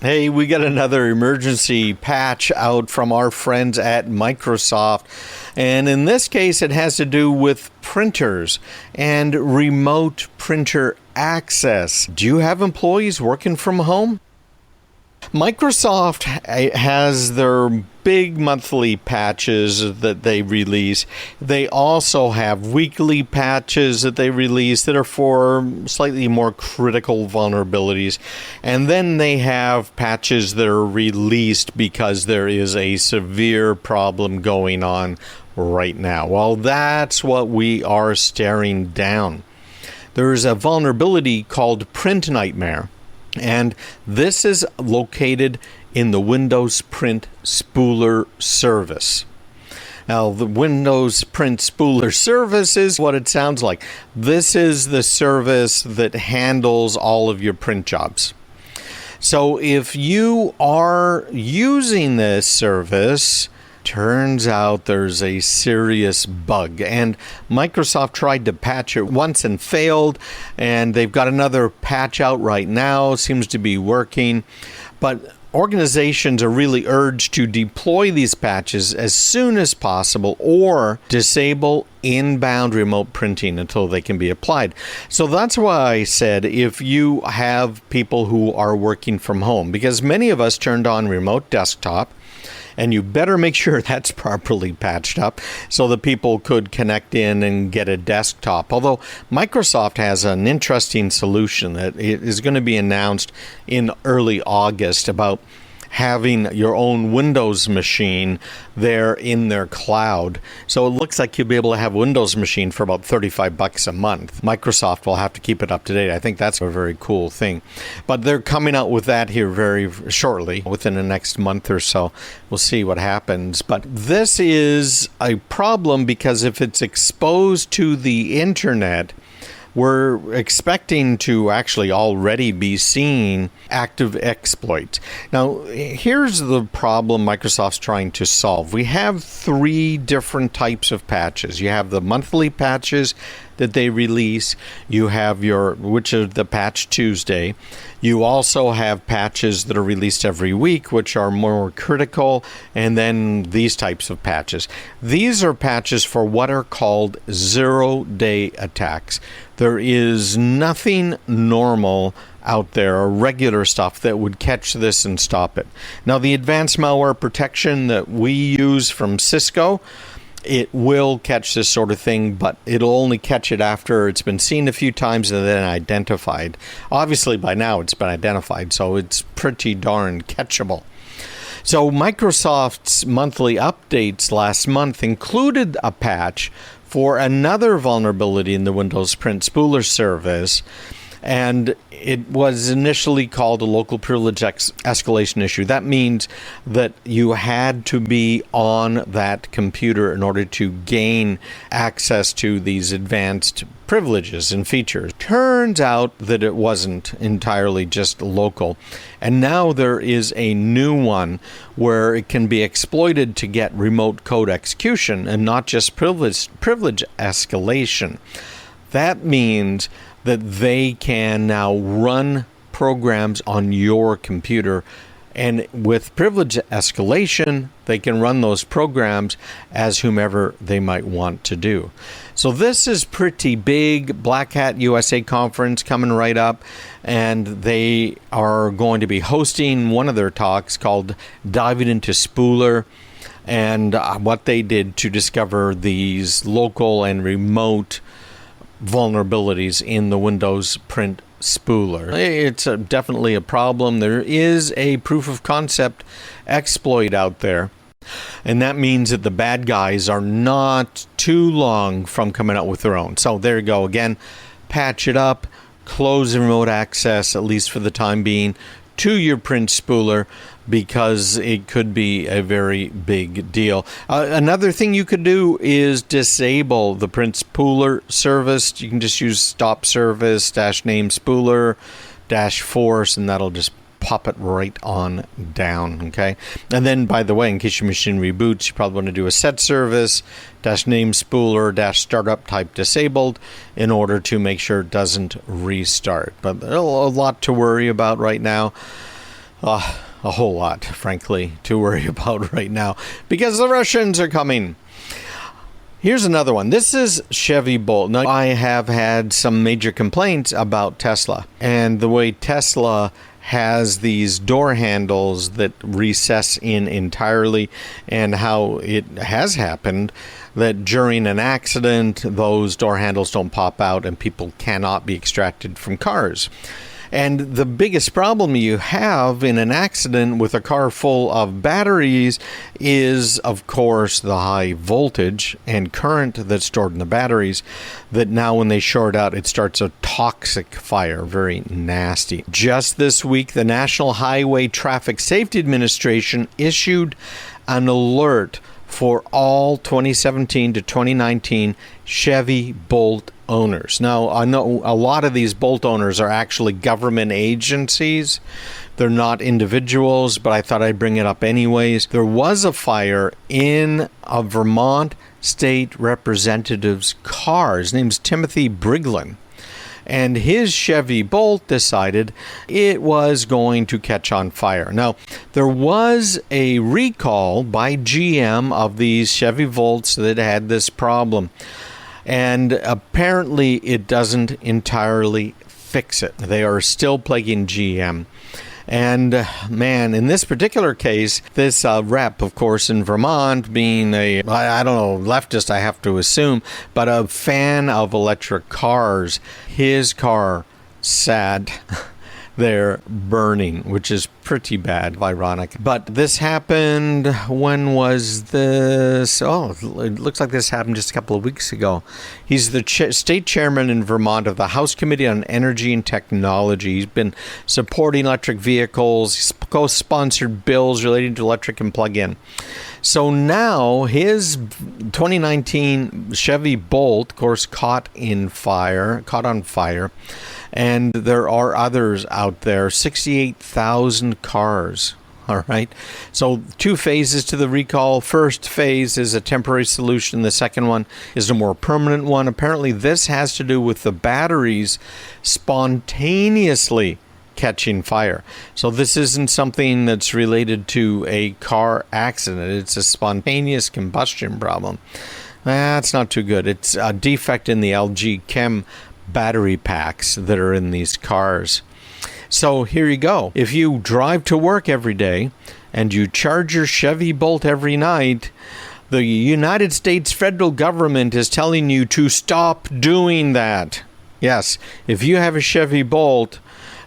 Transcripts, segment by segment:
Hey, we got another emergency patch out from our friends at Microsoft. And in this case, it has to do with printers and remote printer access. Do you have employees working from home? Microsoft has their big monthly patches that they release. They also have weekly patches that they release that are for slightly more critical vulnerabilities. And then they have patches that are released because there is a severe problem going on right now. Well, that's what we are staring down. There's a vulnerability called Print Nightmare. And this is located in the Windows Print Spooler service. Now, the Windows Print Spooler service is what it sounds like. This is the service that handles all of your print jobs. So if you are using this service, turns out there's a serious bug, and Microsoft tried to patch it once and failed, and they've got another patch out right now. Seems to be working, but organizations are really urged to deploy these patches as soon as possible or disable inbound remote printing until they can be applied. So that's why I said if you have people who are working from home, because many of us turned on remote desktop, and you better make sure that's properly patched up so that people could connect in and get a desktop. Although Microsoft has an interesting solution that is going to be announced in early August about having your own Windows machine there in their cloud. So it looks like you'll be able to have a Windows machine for about $35 a month. Microsoft will have to keep it up to date. I think that's a very cool thing. But they're coming out with that here very shortly, within the next month or so. We'll see what happens. But this is a problem because if it's exposed to the internet, we're expecting to actually already be seeing active exploits. Now, here's the problem Microsoft's trying to solve. We have three different types of patches. You have the monthly patches that they release. You have which are the Patch Tuesday. You also have patches that are released every week, which are more critical, and then these types of patches. These are patches for what are called zero-day attacks. There is nothing normal out there, or regular stuff, that would catch this and stop it. Now, the advanced malware protection that we use from Cisco, it will catch this sort of thing, but it'll only catch it after it's been seen a few times and then identified. Obviously, by now it's been identified, so it's pretty darn catchable. So Microsoft's monthly updates last month included a patch for another vulnerability in the Windows Print Spooler service, and it was initially called a local privilege escalation issue. That means that you had to be on that computer in order to gain access to these advanced privileges and features. Turns out that it wasn't entirely just local. And now there is a new one where it can be exploited to get remote code execution and not just privilege escalation. That means that they can now run programs on your computer, and with privilege escalation, they can run those programs as whomever they might want to do. So this is pretty big. Blackhat USA conference coming right up, and they are going to be hosting one of their talks called Diving into Spooler, and what they did to discover these local and remote vulnerabilities in the Windows Print Spooler. It's definitely a problem. There is a proof of concept exploit out there, and that means that the bad guys are not too long from coming out with their own. So there you go again. Patch it up, close remote access, at least for the time being, to your Print Spooler, because it could be a very big deal. Another thing you could do is disable the Print Spooler service. You can just use stop service -name spooler -force, and that'll just pop it right on down, okay? And then, by the way, in case your machine reboots, you probably want to do a set service -name spooler -startup type disabled in order to make sure it doesn't restart. But a lot to worry about right now. A whole lot, frankly, to worry about right now because the Russians are coming. Here's another one. This is Chevy Bolt. Now, I have had some major complaints about Tesla and the way Tesla has these door handles that recess in entirely, and how it has happened that during an accident, those door handles don't pop out and people cannot be extracted from cars. And the biggest problem you have in an accident with a car full of batteries is, of course, the high voltage and current that's stored in the batteries, that now when they short out, it starts a toxic fire, very nasty. Just this week, the National Highway Traffic Safety Administration issued an alert for all 2017 to 2019 Chevy Bolt owners. Now, I know a lot of these Bolt owners are actually government agencies. They're not individuals, but I thought I'd bring it up anyways. There was a fire in a Vermont state representative's car. His name's Timothy Briglin. And his Chevy Bolt decided it was going to catch on fire. Now, there was a recall by GM of these Chevy Volts that had this problem. And apparently it doesn't entirely fix it. They are still plaguing GM. And man, in this particular case, this rep, of course, in Vermont, being I don't know, leftist, I have to assume, but a fan of electric cars, his car sat there burning, which is pretty bad, ironic. But this happened, when was this? Oh, it looks like this happened just a couple of weeks ago. He's the state chairman in Vermont of the House Committee on Energy and Technology. He's been supporting electric vehicles. He's co-sponsored bills relating to electric and plug-in. So now his 2019 Chevy Bolt, of course, caught on fire. And there are others out there, 68,000 cars. All right. So 2 phases to the recall. First phase is a temporary solution. The second one is a more permanent one. Apparently, this has to do with the batteries spontaneously catching fire. So this isn't something that's related to a car accident. It's a spontaneous combustion problem. That's not too good. It's a defect in the LG Chem battery packs that are in these cars. So here you go. If you drive to work every day and you charge your Chevy Bolt every night, the United States federal government is telling you to stop doing that. Yes, if you have a Chevy Bolt,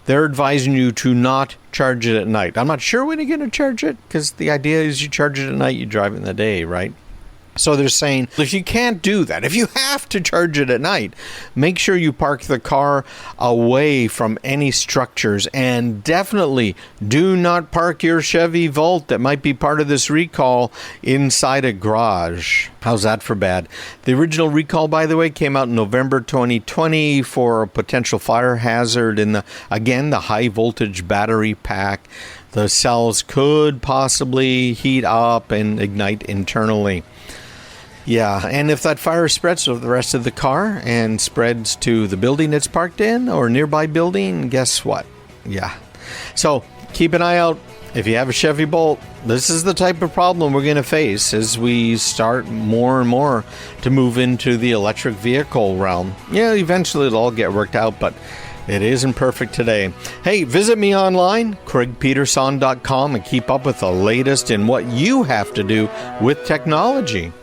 they're advising you to not charge it at night. I'm not sure when you're going to charge it, because the idea is you charge it at night, you drive it in the day, right? So they're saying, if you can't do that, if you have to charge it at night, make sure you park the car away from any structures, and definitely do not park your Chevy Volt that might be part of this recall inside a garage. How's that for bad? The original recall, by the way, came out in November 2020 for a potential fire hazard in the high voltage battery pack. The cells could possibly heat up and ignite internally. Yeah, and if that fire spreads to the rest of the car and spreads to the building it's parked in or nearby building, guess what? Yeah. So keep an eye out. If you have a Chevy Bolt, this is the type of problem we're going to face as we start more and more to move into the electric vehicle realm. Yeah, eventually it'll all get worked out, but it isn't perfect today. Hey, visit me online, craigpeterson.com, and keep up with the latest in what you have to do with technology.